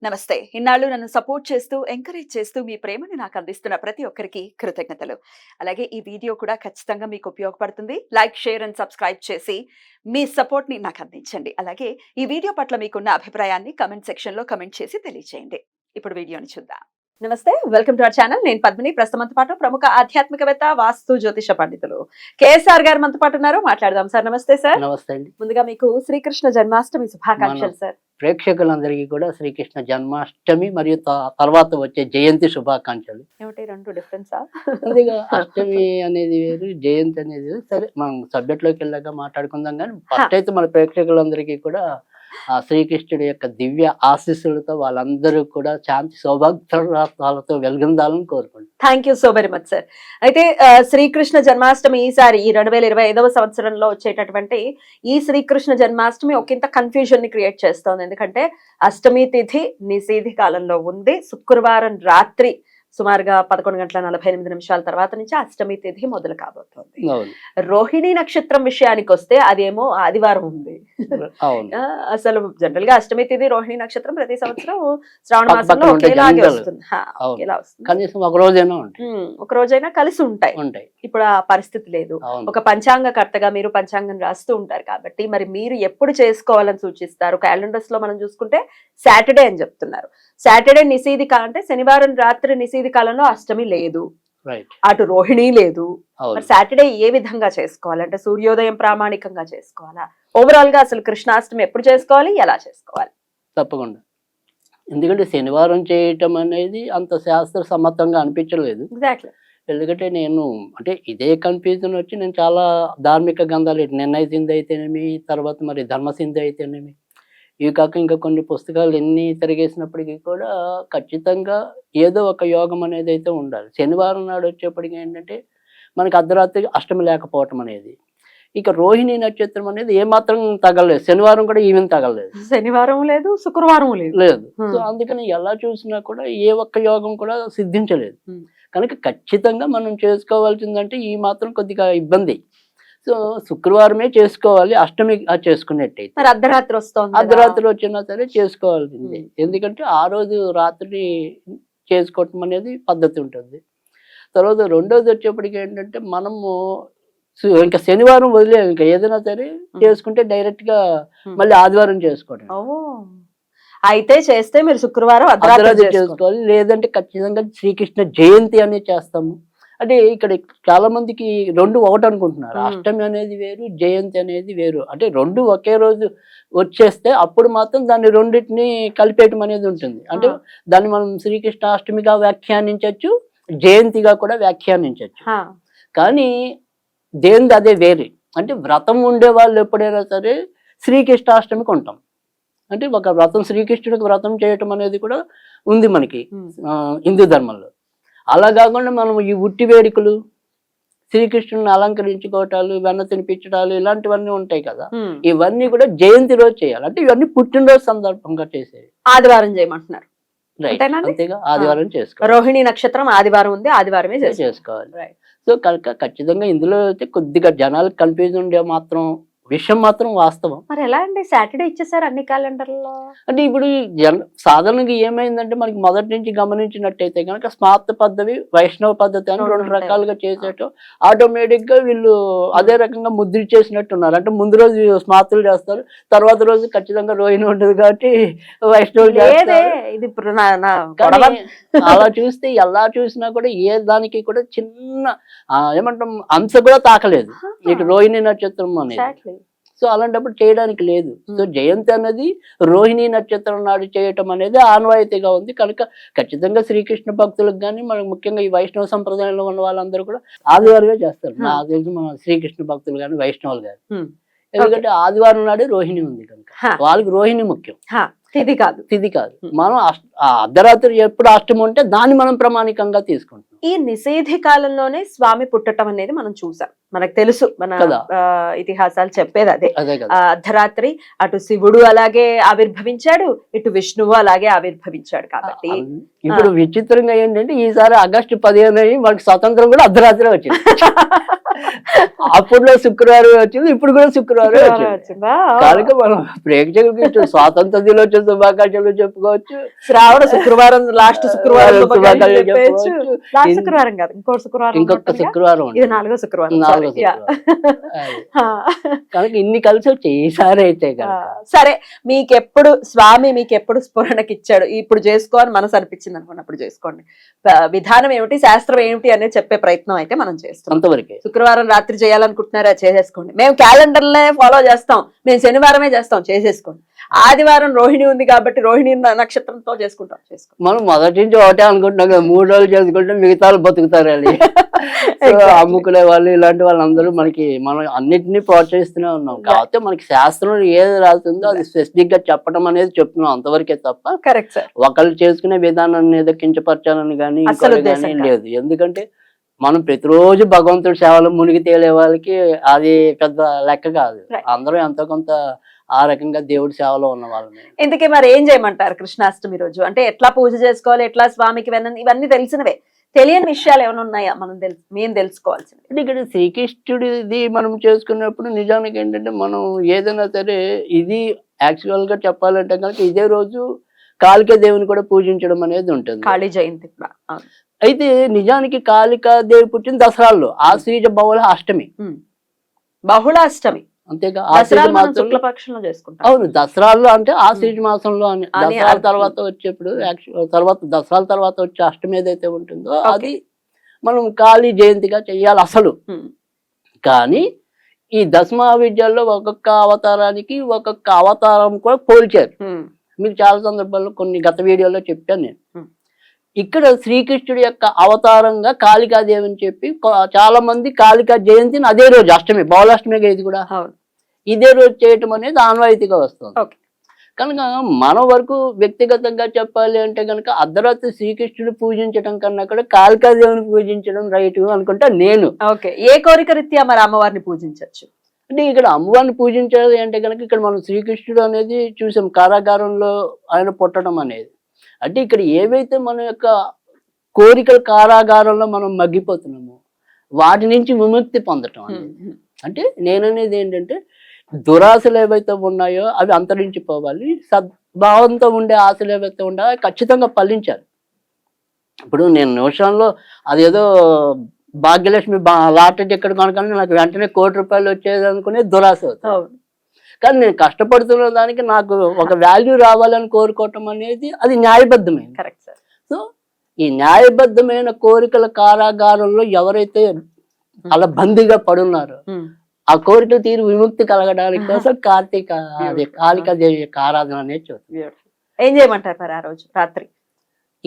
నమస్తే. ఇన్నాళ్ళు నన్ను సపోర్ట్ చేస్తూ, ఎంకరేజ్ చేస్తూ మీ ప్రేమని నాకు అందిస్తున్న ప్రతి ఒక్కరికి కృతజ్ఞతలు. అలాగే ఈ వీడియో కూడా ఖచ్చితంగా మీకు ఉపయోగపడుతుంది. లైక్, షేర్ అండ్ సబ్స్క్రైబ్ చేసి మీ సపోర్ట్‌ని నాకు అందించండి. అలాగే ఈ వీడియో పట్ల మీకున్న అభిప్రాయాన్ని కామెంట్ సెక్షన్‌లో కామెంట్ చేసి తెలియజేయండి. ఇప్పుడు వీడియోని చూద్దాం. నమస్తే, వెల్కమ్ టు అవర్ ఛానల్. నేను పద్మిని. ప్రస్తుతం మనతో పాటు ప్రముఖ ఆధ్యాత్మికవేత్త, వాస్తు జ్యోతిష పండితులు కేఎస్ఆర్ గారు మనతో పాటు ఉన్నారు. మాట్లాడదాం సార్. నమస్తే సార్. నమస్తే అండి. ముందుగా మీకు శ్రీకృష్ణ జన్మాష్టమి శుభాకాంక్షలు సార్. ప్రేక్షకులందరికీ కూడా శ్రీకృష్ణ జన్మాష్టమి మరియు తర్వాత వచ్చే జయంతి శుభాకాంక్షలు. ఏమిటి రెండు డిఫరెన్సా? అందుకే అష్టమి అనేది వేరు, జయంతి అనేది వేరు. సరే, మనం సబ్జెక్ట్ లోకి వెళ్ళాక మాట్లాడుకుందాం. కానీ ఫస్ట్ అయితే మన ప్రేక్షకులందరికీ కూడా ఆ శ్రీకృష్ణుడి యొక్క దివ్య ఆశీస్సులతో వాళ్ళందరూ కూడా శాంతి సౌభాగ్యాలతో వెలుగొందాలని కోరుకుంటున్నాను. Thank you so very much sir. అయితే శ్రీకృష్ణ జన్మాష్టమి ఈసారి ఈ 2025వ సంవత్సరంలో వచ్చేటటువంటి ఈ శ్రీకృష్ణ జన్మాష్టమి ఒకంత కన్ఫ్యూజన్ ని క్రియేట్ చేస్తోంది. ఎందుకంటే అష్టమి తిథి నిషేధి కాలంలో ఉంది. శుక్రవారం రాత్రి సుమారుగా 11:48 తర్వాత నుంచి అష్టమి తిథి మొదలు కాబోతోంది. రోహిణి నక్షత్రం విషయానికి వస్తే అదేమో ఆదివారం ఉంది. అసలు జనరల్ గా అష్టమి తిథి రోహిణి నక్షత్రం ప్రతి సంవత్సరం శ్రావణ మాసంలో ఒకేలాగే వస్తుంది. కనీసం ఒక రోజైనా కలిసి ఉంటాయి. ఇప్పుడు ఆ పరిస్థితి లేదు. ఒక పంచాంగకర్తగా మీరు పంచాంగం రాస్తూ ఉంటారు కాబట్టి మరి మీరు ఎప్పుడు చేసుకోవాలని సూచిస్తారు? క్యాలెండర్స్ లో మనం చూసుకుంటే సాటర్డే అని చెప్తున్నారు. సాటర్డే నిషేధిక అంటే శనివారం రాత్రి నిషేధి కాలంలో అష్టమి లేదు, అటు రోహిణి లేదు. మరి సాటర్డే ఏ విధంగా చేసుకోవాలంటే సూర్యోదయం ప్రామాణికంగా చేసుకోవాలా? ఓవరాల్ గా అసలు కృష్ణాష్టమి ఎప్పుడు చేసుకోవాలి, ఎలా చేసుకోవాలి? తప్పకుండా. ఎందుకంటే శనివారం చేయటం అనేది అంత శాస్త్ర సమ్మతంగా అనిపించలేదు. ఎగ్జాక్ట్లీ. ఎందుకంటే నేను అంటే ఇదే కన్ఫ్యూజన్ వచ్చి నేను చాలా ధార్మిక గ్రంథాలు, నిర్ణయ సింధు అయితేనేమి, తర్వాత మరి ధర్మసింధు అయితేనేమి, ఇవి కాక ఇంకా కొన్ని పుస్తకాలు ఎన్ని తిరిగేసినప్పటికీ కూడా ఖచ్చితంగా ఏదో ఒక యోగం అనేది అయితే ఉండాలి. శనివారం నాడు వచ్చేప్పటికి ఏంటంటే మనకి అర్ధరాత్రి అష్టమి లేకపోవటం అనేది, ఇక రోహిణి నక్షత్రం అనేది ఏమాత్రం తగలలేదు. శనివారం కూడా ఈవెన్ తగలలేదు, శనివారం లేదు, శుక్రవారం లేదు. సో అందుకని ఎలా చూసినా కూడా ఏ ఒక్క యోగం కూడా సిద్ధించలేదు. కనుక ఖచ్చితంగా మనం చేసుకోవాల్సిందంటే ఈ మాత్రం కొద్దిగా ఇబ్బంది. సో శుక్రవారమే చేసుకోవాలి, అష్టమి చేసుకున్నట్టయితే. అర్ధరాత్రి వచ్చినా సరే చేసుకోవాల్సిందే. ఎందుకంటే ఆ రోజు రాత్రి చేసుకోవటం అనేది పద్ధతి ఉంటుంది. తర్వాత రెండోది వచ్చేప్పటికి ఏంటంటే మనము ఇంకా శనివారం వదిలే ఇంకా ఏదైనా సరే చేసుకుంటే డైరెక్ట్ గా మళ్ళీ ఆదివారం చేసుకోవడం. అయితే చేస్తే మీరు శుక్రవారం అర్ధరాత్రి చేసుకోవాలి. లేదంటే ఖచ్చితంగా శ్రీకృష్ణ జయంతి అనేది చేస్తాము. అంటే ఇక్కడ చాలా మందికి రెండు ఒకటి అనుకుంటున్నారు. అష్టమి అనేది వేరు, జయంతి అనేది వేరు. అంటే రెండు ఒకే రోజు వచ్చేస్తే అప్పుడు మాత్రం దాన్ని రెండింటిని కలిపేయటం అనేది ఉంటుంది. అంటే దాన్ని మనం శ్రీకృష్ణ అష్టమిగా వ్యాఖ్యానించవచ్చు, జయంతిగా కూడా వ్యాఖ్యానించవచ్చు. కానీ దేనిది అదే వేరే. అంటే వ్రతం ఉండే వాళ్ళు ఎప్పుడైనా సరే శ్రీకృష్ణాష్టమికి ఉంటాం. అంటే ఒక వ్రతం, శ్రీకృష్ణుడికి వ్రతం చేయటం అనేది కూడా ఉంది మనకి హిందూ ధర్మంలో. అలా కాకుండా మనం ఈ ఉట్టి వేడుకలు, శ్రీకృష్ణుని అలంకరించుకోవటాలు, వెన్న తినిపించడాలు ఇలాంటివన్నీ ఉంటాయి కదా, ఇవన్నీ కూడా జయంతి రోజు చేయాలి. అంటే ఇవన్నీ పుట్టినరోజు సందర్భంగా చేసేవి. ఆదివారం చేయమంటున్నారు. అంతేగా, ఆదివారం చేసుకోవాలి. రోహిణి నక్షత్రం ఆదివారం ఉంది, ఆదివారమే చేసుకోవాలి. సో కనుక ఖచ్చితంగా ఇందులో అయితే కొద్దిగా జనాలకు కన్ఫ్యూజన్ ఉండే మాత్రం విషయం మాత్రం వాస్తవం. మరి ఎలా అండి సాటర్డే ఇచ్చేసారు అన్ని క్యాలెండర్లో? అంటే ఇప్పుడు సాధారణంగా ఏమైందంటే మనకి మొదటి నుంచి గమనించినట్టయితే కనుక స్మార్త పద్ధతి, వైష్ణవ పద్ధతి అని రెండు రకాలుగా చేసేటం ఆటోమేటిక్ గా వీళ్ళు అదే రకంగా ముద్ర చేసినట్టున్నారు. అంటే ముందు రోజు స్మార్తులు చేస్తారు, తర్వాత రోజు ఖచ్చితంగా రోహిణి ఉంటుంది కాబట్టి వైష్ణవులు చేస్తారు. అలా చూస్తే ఎలా చూసినా కూడా ఏ దానికి కూడా చిన్న ఏమంటాం అంశ కూడా తాకలేదు ఇటు రోహిణి నక్షత్రం అనేది. సో అలాంటప్పుడు చేయడానికి లేదు. సో జయంతి అనేది రోహిణి నక్షత్రం నాడు చేయటం అనేది ఆనవాయితీగా ఉంది. కనుక ఖచ్చితంగా శ్రీకృష్ణ భక్తులకు కానీ మనకు ముఖ్యంగా ఈ వైష్ణవ సంప్రదాయంలో ఉన్న వాళ్ళందరూ కూడా ఆదివారమే చేస్తారు. నాకు తెలిసి మన శ్రీకృష్ణ భక్తులు కానీ వైష్ణవులు కానీ. ఎందుకంటే ఆదివారం నాడే రోహిణి ఉంది కనుక వాళ్ళకి రోహిణి ముఖ్యం, తిథి కాదు. మనం అర్ధరాత్రి ఎప్పుడు అష్టమి ఉంటే దాన్ని మనం ప్రామాణికంగా తీసుకుంటాం. ఈ నిషేధి కాలంలోనే స్వామి పుట్టడం అనేది మనం చూసాం, మనకు తెలుసు, మన ఇతిహాసాలు చెప్పేది అదే. అర్ధరాత్రి అటు శివుడు అలాగే ఆవిర్భవించాడు, ఇటు విష్ణువు అలాగే ఆవిర్భవించాడు. కాబట్టి ఇప్పుడు విచిత్రంగా ఏంటంటే ఈసారి ఆగస్టు 15 మనకి స్వతంత్రం కూడా అర్ధరాత్రి వచ్చింది. అప్పుడులో శుక్రవారం వచ్చింది, ఇప్పుడు కూడా శుక్రవారం వచ్చింది. వచ్చిందా? కనుక మనం ప్రేక్షకులకి స్వాతంత్ర దినోత్సవ శుభాకాంక్షలు చెప్పుకోవచ్చు, శ్రావణ శుక్రవారం లాస్ట్ శుక్రవారం శుభాకాంక్షలు చెప్పచ్చు. చెప్పుకోవచ్చు. లాస్ట్ శుక్రవారం కాదు, ఇంకొక శుక్రవారం ఇంకొక ఉన్నట్టుందిగా? శుక్రవారం ఇది ఉంటుంది. 4వ శుక్రవారం. నాలుగో sorry. Yeah. శుక్రవారం. అది. కనుక ఇన్ని కలిసి వచ్చాయి ఈసారి అయితే కనుక. సరే, మీకెప్పుడు స్వామి మీకెప్పుడు స్ఫురణకి ఇచ్చాడు ఇప్పుడు చేసుకో అని మనసు అనిపించింది అనుకున్నప్పుడు చేసుకోండి. విధానం ఏమిటి, శాస్త్రం ఏమిటి అనేది చెప్పే ప్రయత్నం అయితే మనం చేస్తాం. అంతవరకే. శుక్రవారం రాత్రి చేయాలనుకుంటున్నారా, చేసేసుకోండి. మేము క్యాలెండర్లే ఫాలో చేస్తాం, మేము శనివారమే చేస్తాం, చేసేసుకోండి. ఆదివారం రోహిణి ఉంది కాబట్టి రోహిణి నక్షత్రంతో చేసుకుంటాం, చేసుకోండి. మనం మొదటి నుంచి ఒకటే అనుకుంటున్నాం కదా, 3 రోజులు చేసుకుంటే మిగతా బతుకుతారు అని. అమ్ముకునే వాళ్ళు ఇలాంటి వాళ్ళందరూ మనకి మనం అన్నిటినీ ప్రోత్సహిస్తూనే ఉన్నాం. కాకపోతే మనకి శాస్త్రంలో ఏది రాస్తుందో అది స్పెసిఫిక్ గా చెప్పడం అనేది చెప్తున్నాం, అంతవరకే తప్ప కరెక్ట్ సార్. ఒకళ్ళు చేసుకునే విధానాన్ని ఏదో కించపరచాలని కానీ లేదు. ఎందుకంటే మనం ప్రతిరోజు భగవంతుడి సేవలో మునిగి తేలే వాళ్ళకి అది పెద్ద లెక్క కాదు. అందరూ ఎంతో కొంత ఆ రకంగా దేవుడి సేవలో ఉన్న వాళ్ళని. ఇందుకే మరి ఏం చేయమంటారు కృష్ణాష్టమి రోజు? అంటే ఎట్లా పూజ చేసుకోవాలి, ఎట్లా స్వామికి ఇవన్నీ తెలిసినవే. తెలియని విషయాలు ఏమైనా ఉన్నాయా మేము తెలుసుకోవాల్సింది? అంటే ఇక్కడ శ్రీకృష్ణుడిది మనం చేసుకున్నప్పుడు నిజానికి ఏంటంటే మనం ఏదైనా సరే ఇది యాక్చువల్ గా చెప్పాలంటే కనుక ఇదే రోజు కాళికా దేవుని కూడా పూజించడం అనేది ఉంటుంది, కాళీ జయంతి కూడా. అయితే నిజానికి కాళికా దేవి పుట్టిన దసరాల్లో ఆశ్వీజ బహుళ అష్టమి, బహుళాష్టమి. అంతేగా శుక్లపక్షంలో చేసుకుంటాం. అవును, దసరాల్లో అంటే ఆశ్వీజ మాసంలో అని. దసరాల తర్వాత వచ్చేప్పుడు దసరాల తర్వాత వచ్చే అష్టమి ఏదైతే ఉంటుందో అది మనం కాళీ జయంతిగా చెయ్యాలి అసలు. కానీ ఈ దశమా విద్యల్లో ఒక్కొక్క అవతారానికి ఒక్కొక్క అవతారం కూడా పోల్చారు. మీకు చాలా సందర్భాల్లో కొన్ని గత వీడియోలో చెప్పాను నేను. ఇక్కడ శ్రీకృష్ణుడి యొక్క అవతారంగా కాళికాదేవి అని చెప్పి చాలా మంది కాళికా జయంతిని అదే రోజు అష్టమి, బహుళాష్టమిగా ఇది కూడా ఇదే రోజు చేయటం అనేది ఆనవాయితీగా వస్తుంది. కనుక మన వరకు వ్యక్తిగతంగా చెప్పాలి అంటే కనుక అర్ధరాత్రి శ్రీకృష్ణుడు పూజించడం కన్నా కూడా కాళికాదేవిని పూజించడం రైట్ అనుకుంటా నేను. ఏ కోరిక రీత్యా మరి అమ్మవారిని పూజించవచ్చు అంటే ఇక్కడ అమ్మవారిని పూజించాలి అంటే కనుక ఇక్కడ మనం శ్రీకృష్ణుడు అనేది చూసాం, కారాగారంలో ఆయన పుట్టడం అనేది. అంటే ఇక్కడ ఏవైతే మన యొక్క కోరికల కారాగారంలో మనం మగ్గిపోతున్నామో వాటి నుంచి విముక్తి పొందటం అనేది. అంటే నేననేది ఏంటంటే దురాశలు ఏవైతే ఉన్నాయో అవి అంతరించిపోవాలి, సద్భావంతో ఉండే ఆశలు ఏవైతే ఉన్నాయో ఖచ్చితంగా ఫలించాలి. ఇప్పుడు నేను నిమిషంలో అదేదో భాగ్యలక్ష్మి లాటరీ టికెట్ కొనగానే నాకు వెంటనే ₹1,00,00,000 వచ్చేది అనుకునే దురాశ అవుతుంది. కానీ నేను కష్టపడుతున్న దానికి నాకు ఒక వాల్యూ రావాలని కోరుకోవటం అనేది అది న్యాయబద్ధమైంది. సో ఈ న్యాయబద్ధమైన కోరికల కారాగారంలో ఎవరైతే అలా బందీగా పడున్నారో ఆ కోరికలు తీరు విముక్తి కలగడానికి కోసం కాళికాదేవి యొక్క ఆరాధన అనేది చూస్తుంది. ఏం చేయమంటారు మరి ఆ రోజు రాత్రి?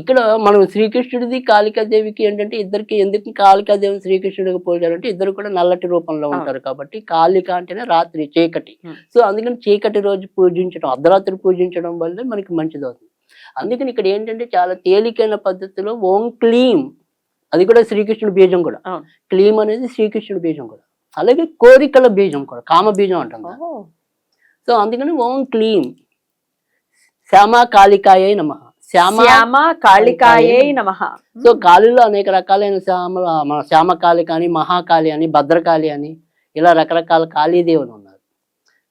ఇక్కడ మనం శ్రీకృష్ణుడిది కాళికాదేవికి ఏంటంటే ఇద్దరికి ఎందుకు కాళికాదేవి శ్రీకృష్ణుడికి పోల్చారంటే ఇద్దరు కూడా నల్లటి రూపంలో ఉంటారు కాబట్టి కాళిక అంటేనే రాత్రి చీకటి. సో అందుకని చీకటి రోజు పూజించడం, అర్ధరాత్రి పూజించడం వల్ల మనకి మంచిది అవుతుంది. అందుకని ఇక్కడ ఏంటంటే చాలా తేలికైన పద్ధతిలో ఓం క్లీం, అది కూడా శ్రీకృష్ణుడి బీజం కూడా. క్లీం అనేది శ్రీకృష్ణుడి బీజం కూడా, అలాగే కోరికల బీజం కూడా, కామ బీజం అంటాం. సో అందుకని ఓం క్లీం శ్యామా కాళికాయై నమః, శ్యామ కాళికాయై నమః. సో కాళీలో అనేక రకాలైన మన శ్యామ కాళిక అని, మహాకాళి అని, భద్రకాళి అని ఇలా రకరకాల కాళీదేవులు ఉన్నారు.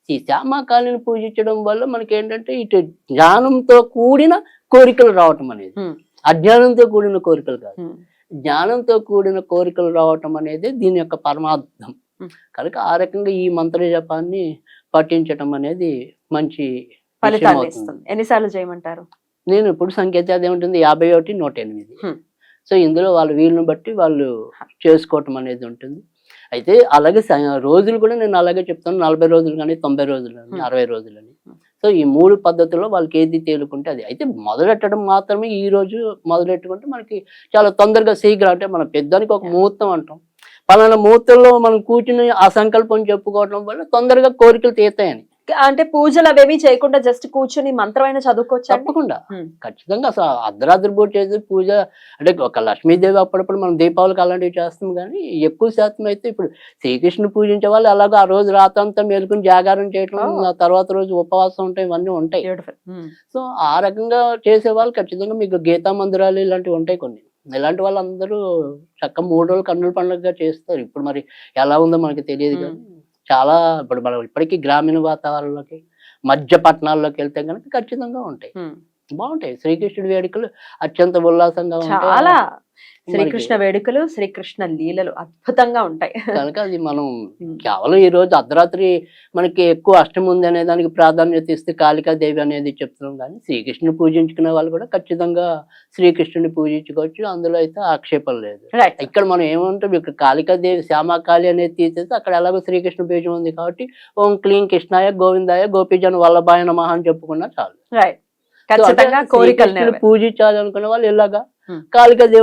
ఈ శ్యామ కాళిని పూజించడం వల్ల మనకి ఏంటంటే ఇటు జ్ఞానంతో కూడిన కోరికలు రావటం అనేది, అజ్ఞానంతో కూడిన కోరికలు కాదు, జ్ఞానంతో కూడిన కోరికలు రావటం అనేది దీని యొక్క పరమార్థం. కనుక ఆ రకంగా ఈ మంత్ర జపాన్ని పఠించటం అనేది మంచి ఫలితాలు ఇస్తుంది. ఎన్నిసార్లు చేయమంటారు? నేను ఇప్పుడు సంకేతాలు ఏముంటుంది 51, 108. సో ఇందులో వాళ్ళ వీలుని బట్టి వాళ్ళు చేసుకోవటం అనేది ఉంటుంది. అయితే అలాగే రోజులు కూడా నేను అలాగే చెప్తాను, 40 రోజులు కానీ, 90 రోజులు కానీ, 60 రోజులు అని. సో ఈ 3 పద్ధతుల్లో వాళ్ళకి ఏది తేలుకుంటే అది. అయితే మొదలెట్టడం మాత్రమే ఈ రోజు మొదలెట్టుకుంటే మనకి చాలా తొందరగా శీఘ్రం. అంటే మన పెద్దానికి ఒక ముహూర్తం అంటాం, పలానా ముహూర్తంలో మనం కూర్చుని ఆ సంకల్పం చెప్పుకోవడం వల్ల తొందరగా కోరికలు తీరుతాయని. అంటే పూజలు అవేమీ చేయకుండా జస్ట్ కూర్చుని మంత్రమైన చదువుకోవచ్చు? తప్పకుండా, ఖచ్చితంగా. అసలు అర్ధరాత్రి పూట చేసే పూజ అంటే ఒక లక్ష్మీదేవి అప్పుడప్పుడు మనం దీపావళికి అలాంటివి చేస్తాం, కానీ ఎక్కువ శాతం అయితే ఇప్పుడు శ్రీకృష్ణుని పూజించే వాళ్ళు అలాగే ఆ రోజు రాత్రంతా మేలుకుని జాగారం చేయటం, ఆ తర్వాత రోజు ఉపవాసం ఉంటాయి, ఇవన్నీ ఉంటాయి. సో ఆ రకంగా చేసే వాళ్ళు ఖచ్చితంగా మీకు గీతా మందిరాలు ఇలాంటివి ఉంటాయి కొన్ని. ఇలాంటి వాళ్ళందరూ చక్కగా 3 రోజులు కన్నుల పండుగగా చేస్తారు. ఇప్పుడు మరి ఎలా ఉందో మనకి తెలియదు కానీ చాలా ఇప్పుడు మనం ఇప్పటికీ గ్రామీణ వాతావరణంలోకి మధ్య పట్టణాల్లోకి వెళ్తే కనుక ఖచ్చితంగా ఉంటాయి. బాగుంటాయి శ్రీకృష్ణుడి వేడుకలు అత్యంత ఉల్లాసంగా ఉంటాయి. చాలా శ్రీకృష్ణ వేడుకలు, శ్రీకృష్ణ లీలలు అద్భుతంగా ఉంటాయి. కనుక అది మనం కేవలం ఈ రోజు అర్ధరాత్రి మనకి ఎక్కువ అష్టమి ఉంది అనే దానికి ప్రాధాన్యత ఇస్తే కాళికాదేవి అనేది చెప్తున్నాం, కానీ శ్రీకృష్ణుని పూజించుకునే వాళ్ళు కూడా ఖచ్చితంగా శ్రీకృష్ణుని పూజించుకోవచ్చు. అందులో అయితే ఆక్షేపం లేదు. రైట్. ఇక్కడ మనం ఏమంటాం, ఇక్కడ కాళికాదేవి శ్యామాకాళి అనేది తీసేస్తే అక్కడ ఎలాగో శ్రీకృష్ణ పూజ ఉంది కాబట్టి ఓం క్లీం కృష్ణాయ గోవిందాయ గోపీజన వల్లభాయ నమః అని చెప్పుకున్నా చాలు. రైట్. ఖచ్చితంగా కోరికలు పూజించాలి అనుకునే వాళ్ళు ఇలాగా కాళికాదేవి